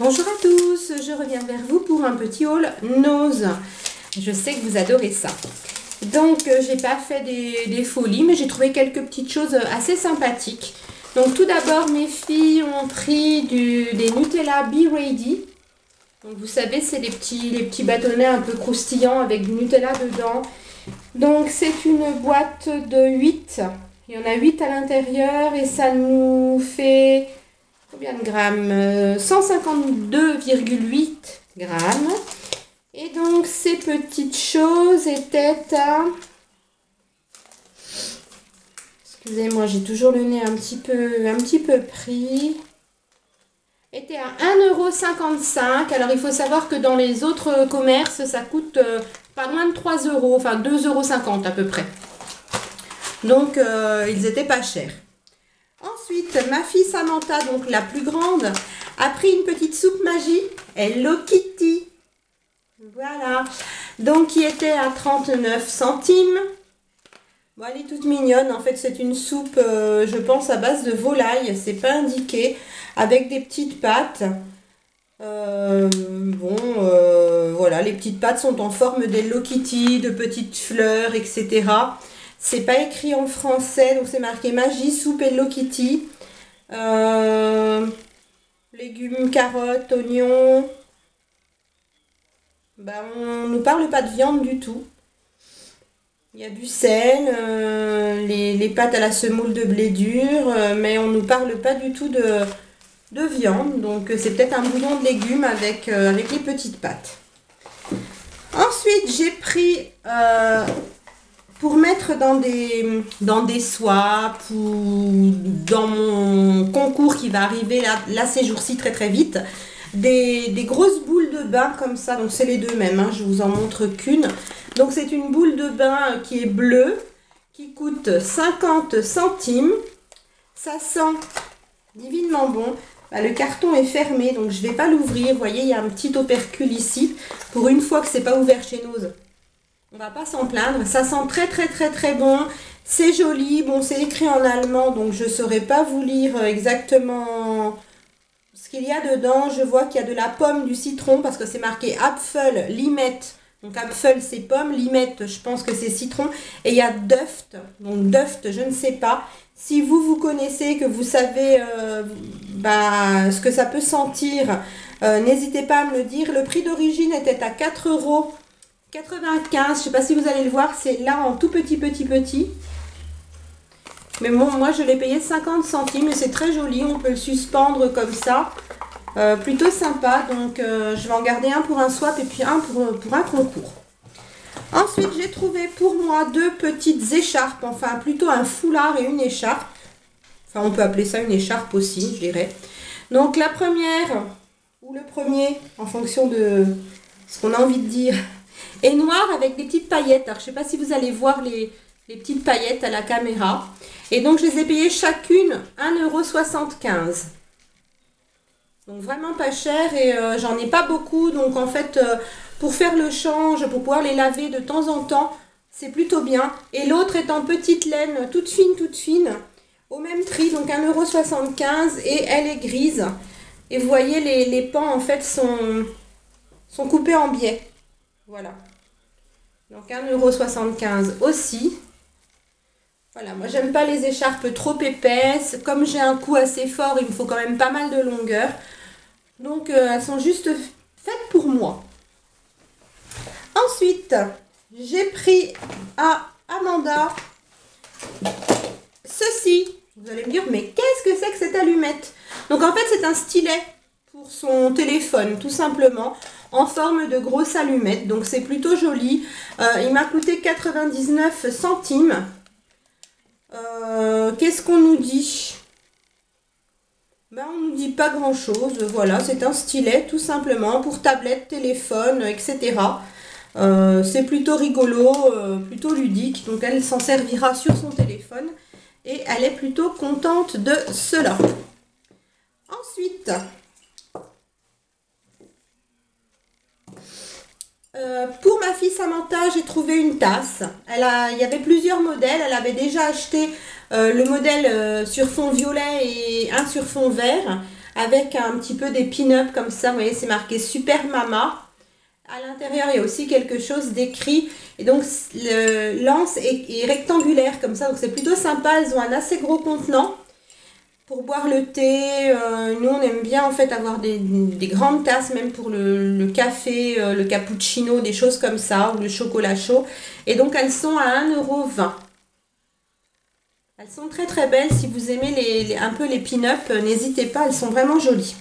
Bonjour à tous, je reviens vers vous pour un petit haul nose. Je sais que vous adorez ça. Donc j'ai pas fait des folies, mais j'ai trouvé quelques petites choses assez sympathiques. Donc tout d'abord, mes filles ont pris des Nutella Be Ready. Donc vous savez, c'est les petits bâtonnets un peu croustillants avec du Nutella dedans. Donc c'est une boîte de 8. Il y en a 8 à l'intérieur et ça nous fait combien de grammes? 152,8 grammes. Et donc ces petites choses étaient à... Excusez-moi, j'ai toujours le nez un petit peu pris. Était à 1,55 €. Alors il faut savoir que dans les autres commerces, ça coûte pas loin de 3 €, enfin 2,50 € à peu près. Donc ils étaient pas chers. Ensuite, ma fille Samantha, donc la plus grande, a pris une petite soupe magie Hello Kitty. Voilà. Donc qui était à 39 centimes. Bon, elle est toute mignonne. En fait, c'est une soupe, je pense, à base de volaille. C'est pas indiqué. Avec des petites pâtes. Voilà, les petites pâtes sont en forme d'Hello Kitty, de petites fleurs, etc. C'est pas écrit en français, donc c'est marqué Magie, soupe Hello Kitty. Légumes, carottes, oignons. Ben, on ne nous parle pas de viande du tout. Il y a du sel, les pâtes à la semoule de blé dur, mais on ne nous parle pas du tout de viande. Donc c'est peut-être un bouillon de légumes avec les petites pâtes. Ensuite, j'ai pris... pour mettre dans des swaps ou dans mon concours qui va arriver là ces jours-ci très vite, des grosses boules de bain comme ça. Donc c'est les deux mêmes, hein, je vous en montre qu'une. Donc c'est une boule de bain qui est bleue, qui coûte 50 centimes. Ça sent divinement bon. Bah, le carton est fermé, donc je ne vais pas l'ouvrir. Vous voyez, il y a un petit opercule ici. Pour une fois que c'est pas ouvert chez Nose, on va pas s'en plaindre. Ça sent très bon. C'est joli. Bon, c'est écrit en allemand, donc je ne saurais pas vous lire exactement ce qu'il y a dedans. Je vois qu'il y a de la pomme, du citron, parce que c'est marqué Apfel, Limette. Donc Apfel, c'est pomme. Limette, je pense que c'est citron. Et il y a Duft. Donc Duft, je ne sais pas. Si vous connaissez, que vous savez ce que ça peut sentir, n'hésitez pas à me le dire. Le prix d'origine était à 4,95 €. Je ne sais pas si vous allez le voir, c'est là en tout petit. Mais bon, moi je l'ai payé 50 centimes et c'est très joli. On peut le suspendre comme ça. Plutôt sympa. Donc je vais en garder un pour un swap et puis un pour un concours. Ensuite, j'ai trouvé pour moi deux petites écharpes. Enfin, plutôt un foulard et une écharpe. Enfin, on peut appeler ça une écharpe aussi, je dirais. Donc la première, ou le premier, en fonction de ce qu'on a envie de dire, est noir avec des petites paillettes. Alors, je ne sais pas si vous allez voir les petites paillettes à la caméra. Et donc, je les ai payées chacune 1,75 €. Donc, vraiment pas cher et j'en ai pas beaucoup. Donc, en fait, pour faire le change, pour pouvoir les laver de temps en temps, c'est plutôt bien. Et l'autre est en petite laine, toute fine, au même prix, donc 1,75 € et elle est grise. Et vous voyez, les pans, en fait, sont coupés en biais. Voilà. Donc 1,75 € aussi. Voilà, moi j'aime pas les écharpes trop épaisses. Comme j'ai un cou assez fort, il me faut quand même pas mal de longueur. Donc elles sont juste faites pour moi. Ensuite, j'ai pris à Amanda ceci. Vous allez me dire, mais qu'est-ce que c'est que cette allumette? Donc en fait, c'est un stylet pour son téléphone, tout simplement, en forme de grosse allumette. Donc c'est plutôt joli. Il m'a coûté 99 centimes. Qu'est-ce qu'on nous dit? Ben, on nous dit pas grand chose. Voilà, c'est un stylet tout simplement pour tablette, téléphone, etc. C'est plutôt rigolo, plutôt ludique. Donc elle s'en servira sur son téléphone et elle est plutôt contente de cela. Ensuite, pour ma fille Samantha, j'ai trouvé une tasse. Il y avait plusieurs modèles. Elle avait déjà acheté le modèle sur fond violet et un sur fond vert. avec un petit peu des pin-up comme ça. Vous voyez, c'est marqué Super Mama. À l'intérieur, il y a aussi quelque chose d'écrit. Et donc, l'anse est rectangulaire comme ça. Donc, c'est plutôt sympa. Elles ont un assez gros contenant pour boire le thé. Nous, on aime bien en fait avoir des grandes tasses, même pour le café, le cappuccino, des choses comme ça, ou le chocolat chaud. Et donc, elles sont à 1,20 €. Elles sont très très belles. Si vous aimez un peu les pin-up, n'hésitez pas. Elles sont vraiment jolies.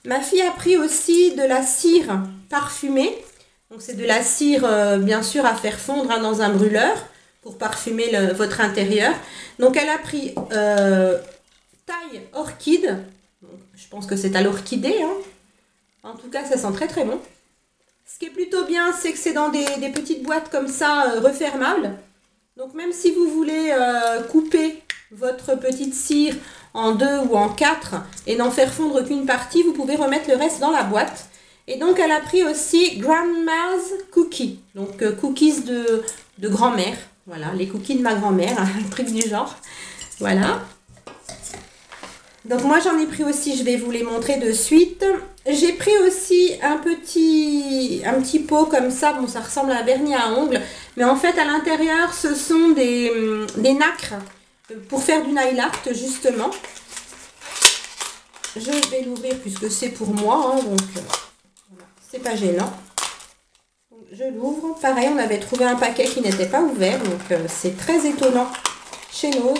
Ma fille a pris aussi de la cire parfumée. Donc c'est de la cire bien sûr à faire fondre dans un brûleur pour parfumer votre intérieur. Donc elle a pris taille orchide. Donc, je pense que c'est à l'orchidée. Hein. En tout cas ça sent très très bon. Ce qui est plutôt bien, c'est que c'est dans des petites boîtes comme ça refermables. Donc même si vous voulez couper votre petite cire en 2 ou en 4 et n'en faire fondre qu'une partie, vous pouvez remettre le reste dans la boîte. Et donc elle a pris aussi Grandma's Cookie, donc cookies de grand-mère, voilà, les cookies de ma grand-mère, un truc du genre, voilà. Donc moi j'en ai pris aussi, je vais vous les montrer de suite. J'ai pris aussi un petit pot comme ça, bon ça ressemble à un vernis à ongles, mais en fait à l'intérieur ce sont des nacres pour faire du nail art justement. Je vais l'ouvrir puisque c'est pour moi, hein, donc voilà, c'est pas gênant. Donc, je l'ouvre. Pareil, on avait trouvé un paquet qui n'était pas ouvert, donc c'est très étonnant chez Nose.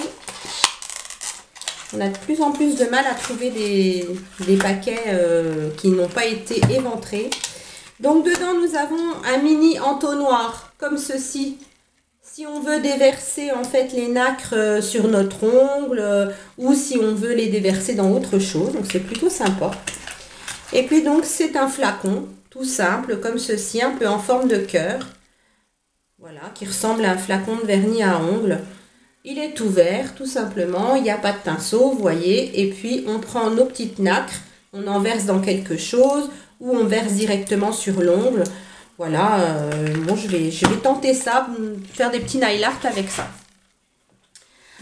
On a de plus en plus de mal à trouver des paquets qui n'ont pas été éventrés. Donc dedans, nous avons un mini entonnoir comme ceci. Si on veut déverser en fait les nacres sur notre ongle ou si on veut les déverser dans autre chose. Donc c'est plutôt sympa. Et puis donc c'est un flacon tout simple comme ceci, un peu en forme de cœur. Voilà, qui ressemble à un flacon de vernis à ongles. Il est ouvert tout simplement, il n'y a pas de pinceau, vous voyez. Et puis on prend nos petites nacres, on en verse dans quelque chose ou on verse directement sur l'ongle. Voilà, bon, je vais tenter ça, faire des petits nail art avec ça.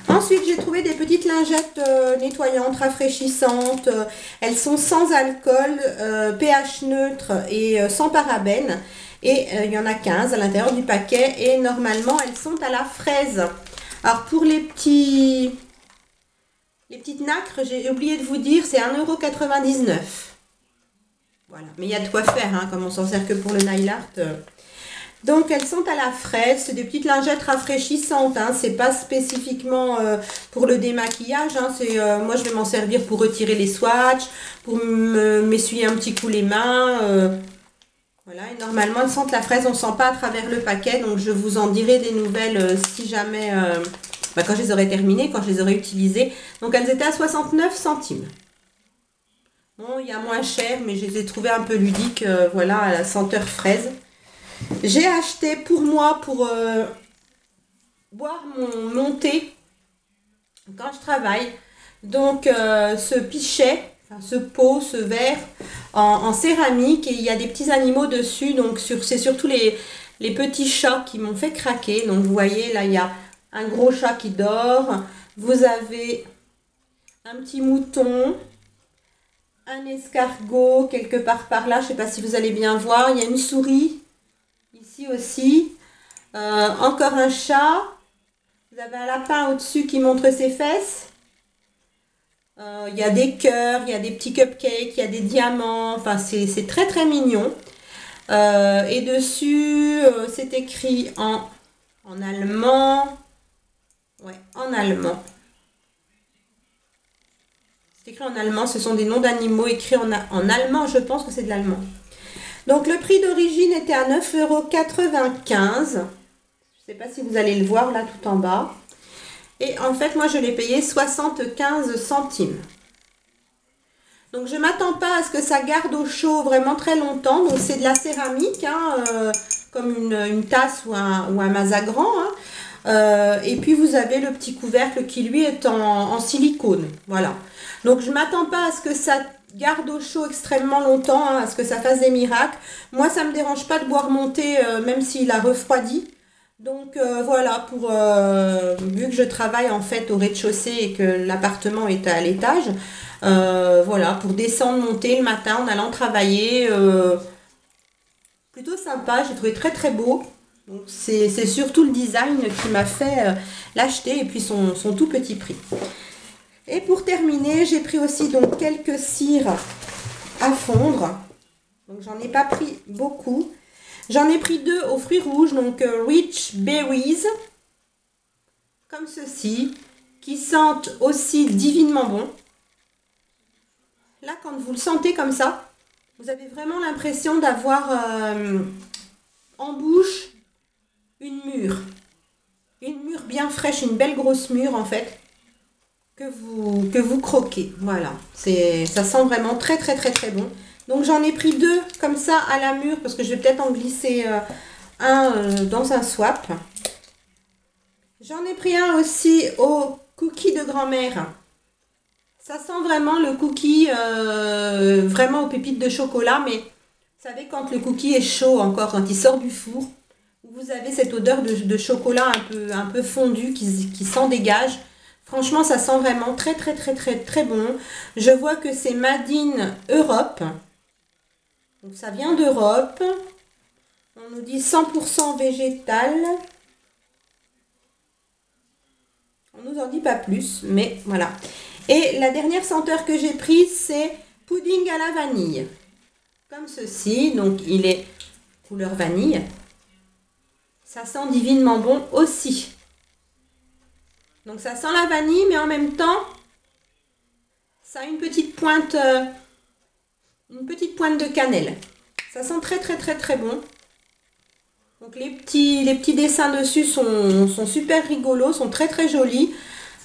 Ensuite, j'ai trouvé des petites lingettes nettoyantes, rafraîchissantes. Elles sont sans alcool, pH neutre et sans parabènes. Et il y en a 15 à l'intérieur du paquet. Et normalement, elles sont à la fraise. Alors, pour les petites nacres, j'ai oublié de vous dire, c'est 1,99 €. Voilà, mais il y a de quoi faire, hein, comme on s'en sert que pour le nail art. Donc elles sont à la fraise, c'est des petites lingettes rafraîchissantes, hein, c'est pas spécifiquement pour le démaquillage, hein, moi je vais m'en servir pour retirer les swatchs, pour m'essuyer un petit coup les mains. Voilà, et normalement elles sentent la fraise, on ne sent pas à travers le paquet, donc je vous en dirai des nouvelles si jamais, quand je les aurai terminées, quand je les aurai utilisées. Donc elles étaient à 69 centimes. Bon, il y a moins cher, mais je les ai trouvées un peu ludiques, voilà, à la senteur fraise. J'ai acheté pour moi, pour boire mon thé quand je travaille. Donc, ce pichet, enfin, ce pot, ce verre en céramique. Et il y a des petits animaux dessus. Donc, c'est surtout les petits chats qui m'ont fait craquer. Donc, vous voyez, là, il y a un gros chat qui dort. Vous avez un petit mouton. Un escargot quelque part par là, je ne sais pas si vous allez bien voir. Il y a une souris ici aussi. Encore un chat. Vous avez un lapin au-dessus qui montre ses fesses. Il y a des cœurs, il y a des petits cupcakes, il y a des diamants. Enfin, c'est très très mignon. Et dessus, c'est écrit en allemand. Ouais, en allemand. Écrit en allemand, ce sont des noms d'animaux écrits en allemand, je pense que c'est de l'allemand. Donc le prix d'origine était à 9,95 €. Je ne sais pas si vous allez le voir là tout en bas. Et en fait, moi je l'ai payé 75 centimes. Donc je ne m'attends pas à ce que ça garde au chaud vraiment très longtemps. Donc c'est de la céramique, hein, comme une tasse ou un mazagran. Hein. Et puis vous avez le petit couvercle qui lui est en silicone. Voilà. Donc je ne m'attends pas à ce que ça garde au chaud extrêmement longtemps, hein, à ce que ça fasse des miracles. Moi ça ne me dérange pas de boire mon thé même s'il a refroidi. Donc voilà, vu que je travaille en fait au rez-de-chaussée et que l'appartement est à l'étage, voilà, pour descendre, monter le matin en allant travailler, plutôt sympa, j'ai trouvé très très beau. Donc c'est surtout le design qui m'a fait l'acheter et puis son tout petit prix. Et pour terminer, j'ai pris aussi donc quelques cires à fondre. Donc j'en ai pas pris beaucoup. J'en ai pris deux aux fruits rouges, donc Rich Berries, comme ceci, qui sentent aussi divinement bon. Là, quand vous le sentez comme ça, vous avez vraiment l'impression d'avoir en bouche une mûre. Une mûre bien fraîche, une belle grosse mûre en fait, que vous croquez. Voilà, ça sent vraiment très très très très bon. Donc j'en ai pris deux comme ça à la mûre parce que je vais peut-être en glisser un dans un swap. J'en ai pris un aussi au cookie de grand-mère. Ça sent vraiment le cookie vraiment aux pépites de chocolat, mais vous savez quand le cookie est chaud encore, quand il sort du four, vous avez cette odeur de chocolat un peu fondu qui s'en dégage. Franchement, ça sent vraiment très très très très très bon. Je vois que c'est Made in Europe. Donc ça vient d'Europe. On nous dit 100% végétal. On nous en dit pas plus, mais voilà. Et la dernière senteur que j'ai prise, c'est pudding à la vanille. Comme ceci, donc il est couleur vanille. Ça sent divinement bon aussi. Donc ça sent la vanille, mais en même temps, ça a une petite pointe de cannelle. Ça sent très très très très bon. Donc les petits dessins dessus sont super rigolos, sont très très jolis.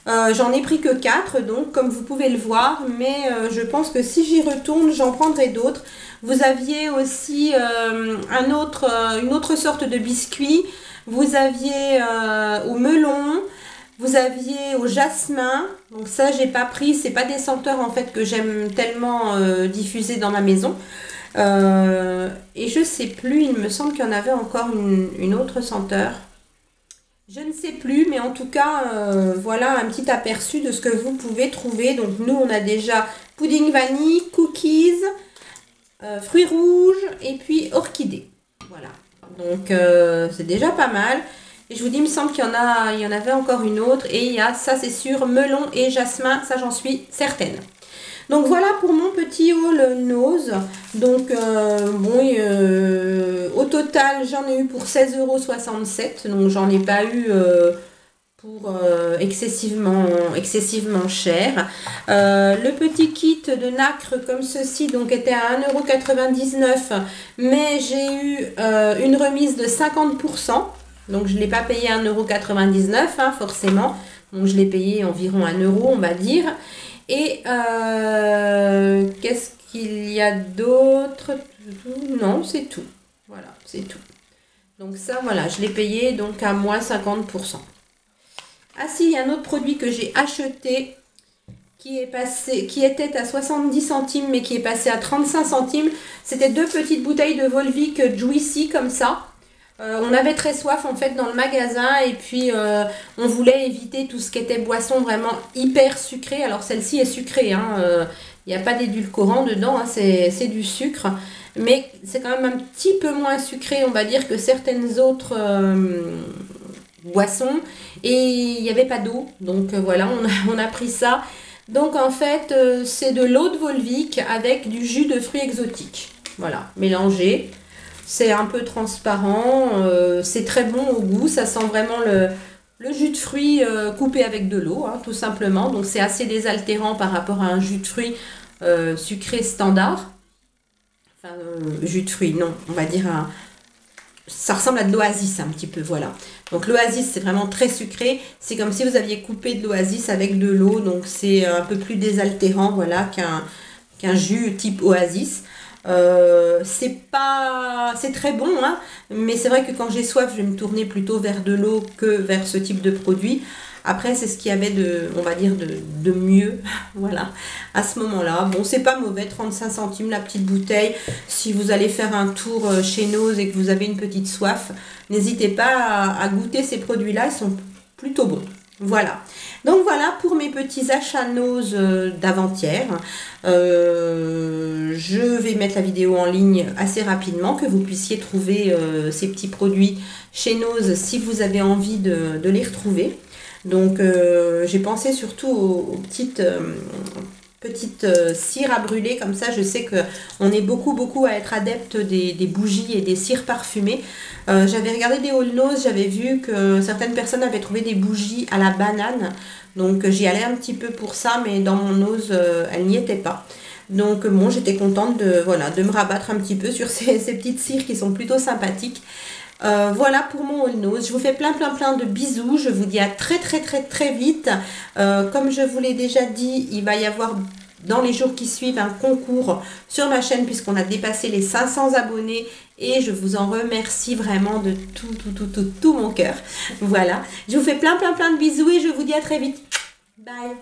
J'en ai pris que 4, donc comme vous pouvez le voir, mais je pense que si j'y retourne, j'en prendrai d'autres. Vous aviez aussi une autre sorte de biscuit. Vous aviez au melon. Vous aviez au jasmin, donc ça j'ai pas pris, c'est pas des senteurs en fait que j'aime tellement diffuser dans ma maison. Et je sais plus, il me semble qu'il y en avait encore une autre senteur. Je ne sais plus, mais en tout cas, voilà un petit aperçu de ce que vous pouvez trouver. Donc nous on a déjà pudding vanille, cookies, fruits rouges et puis orchidée. Voilà, donc c'est déjà pas mal. Et je vous dis, il me semble qu'il y en avait encore une autre. Et il y a, ça c'est sûr, melon et jasmin, ça j'en suis certaine. Donc voilà pour mon petit haul nose. Donc au total, j'en ai eu pour 16,67 €. Donc j'en ai pas eu pour excessivement cher. Le petit kit de nacre comme ceci donc était à 1,99 €. Mais j'ai eu une remise de 50%. Donc je ne l'ai pas payé 1,99 €, hein, forcément. Donc je l'ai payé environ 1 € on va dire. Et qu'est-ce qu'il y a d'autre? Non, c'est tout. Voilà, c'est tout. Donc ça, voilà, je l'ai payé donc à moins 50%. Ah si, il y a un autre produit que j'ai acheté qui était à 70 centimes mais qui est passé à 35 centimes. C'était 2 petites bouteilles de Volvic Juicy comme ça. On avait très soif en fait dans le magasin et puis on voulait éviter tout ce qui était boisson vraiment hyper sucrée. Alors celle-ci est sucrée, hein, il n'y a pas d'édulcorant dedans, hein, c'est du sucre. Mais c'est quand même un petit peu moins sucré, on va dire, que certaines autres boissons. Et il n'y avait pas d'eau, donc voilà, on a pris ça. Donc en fait, c'est de l'eau de Volvic avec du jus de fruits exotiques. Voilà, mélangé. C'est un peu transparent, c'est très bon au goût, ça sent vraiment le jus de fruits coupé avec de l'eau, hein, tout simplement. Donc c'est assez désaltérant par rapport à un jus de fruits sucré standard. Enfin, jus de fruits, non, on va dire ça ressemble à de l'oasis un petit peu, voilà. Donc l'oasis c'est vraiment très sucré, c'est comme si vous aviez coupé de l'oasis avec de l'eau, donc c'est un peu plus désaltérant, voilà, qu'un jus type oasis. C'est très bon, hein, mais c'est vrai que quand j'ai soif je vais me tourner plutôt vers de l'eau que vers ce type de produit. Après, c'est ce qu'il y avait de, on va dire, de mieux, voilà, à ce moment-là. Bon, c'est pas mauvais, 35 centimes la petite bouteille. Si vous allez faire un tour chez Nose et que vous avez une petite soif, n'hésitez pas à goûter ces produits-là, ils sont plutôt bons. Voilà, donc voilà pour mes petits achats Nose d'avant-hier. Je vais mettre la vidéo en ligne assez rapidement, que vous puissiez trouver ces petits produits chez Nose si vous avez envie de les retrouver. Donc j'ai pensé surtout aux petites cires à brûler, comme ça je sais qu'on est beaucoup à être adepte des bougies et des cires parfumées. J'avais regardé des haul Nose, j'avais vu que certaines personnes avaient trouvé des bougies à la banane, donc j'y allais un petit peu pour ça, mais dans mon Nose elle n'y était pas. Donc bon, j'étais contente de me rabattre un petit peu sur ces petites cires qui sont plutôt sympathiques. Voilà pour mon haul Nose. Je vous fais plein de bisous. Je vous dis à très vite. Comme je vous l'ai déjà dit, il va y avoir dans les jours qui suivent un concours sur ma chaîne puisqu'on a dépassé les 500 abonnés et je vous en remercie vraiment de tout mon cœur. Voilà. Je vous fais plein de bisous et je vous dis à très vite. Bye.